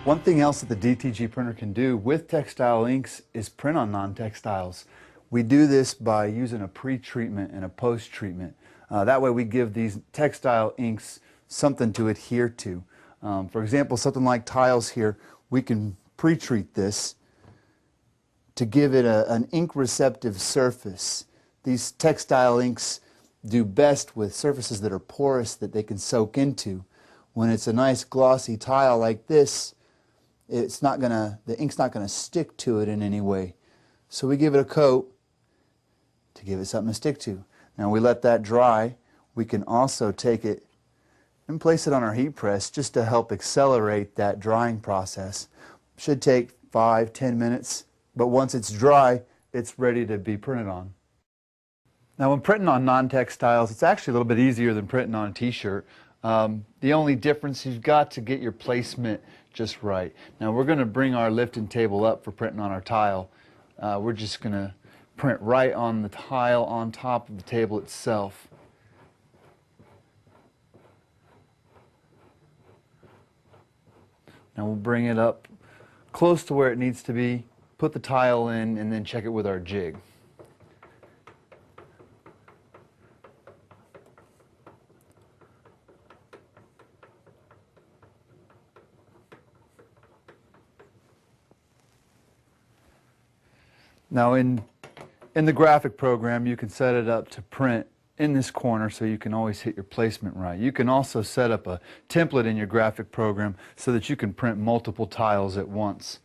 One thing else that the DTG printer can do with textile inks is print on non-textiles. We do this by using a pre-treatment and a post-treatment. That way we give these textile inks something to adhere to. For example, something like tiles here, we can pre-treat this to give it an ink-receptive surface. These textile inks do best with surfaces that are porous that they can soak into. When it's a nice glossy tile like this, the ink's not gonna stick to it in any way. So we give it a coat to give it something to stick to. Now we let that dry. We can also take it and place it on our heat press just to help accelerate that drying process. Should take 5-10 minutes, but once it's dry, it's ready to be printed on. Now when printing on non-textiles, it's actually a little bit easier than printing on a t-shirt. The only difference, you've got to get your placement just right. Now we're going to bring our lifting table up for printing on our tile. We're just going to print right on the tile on top of the table itself. Now we'll bring it up close to where it needs to be, put the tile in, and then check it with our jig. Now in the graphic program, you can set it up to print in this corner so you can always hit your placement right. You can also set up a template in your graphic program so that you can print multiple tiles at once.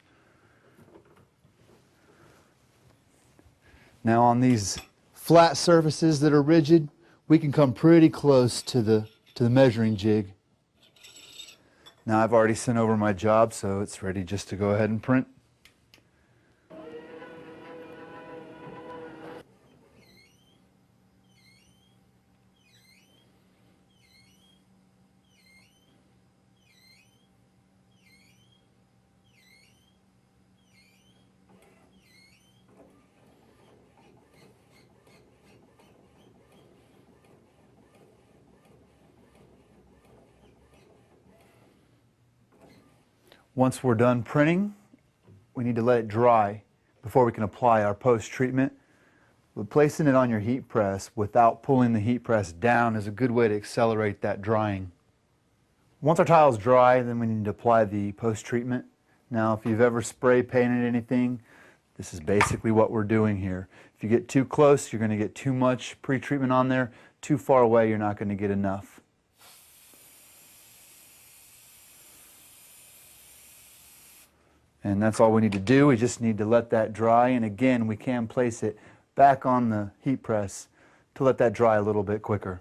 Now on these flat surfaces that are rigid, we can come pretty close to the measuring jig. Now I've already sent over my job, so it's ready just to go ahead and print. Once we're done printing, we need to let it dry before we can apply our post-treatment. But placing it on your heat press without pulling the heat press down is a good way to accelerate that drying. Once our tile is dry, then we need to apply the post-treatment. Now, if you've ever spray painted anything, this is basically what we're doing here. If you get too close, you're going to get too much pre-treatment on there. Too far away, you're not going to get enough. And that's all we need to do. We just need to let that dry. And again, we can place it back on the heat press to let that dry a little bit quicker.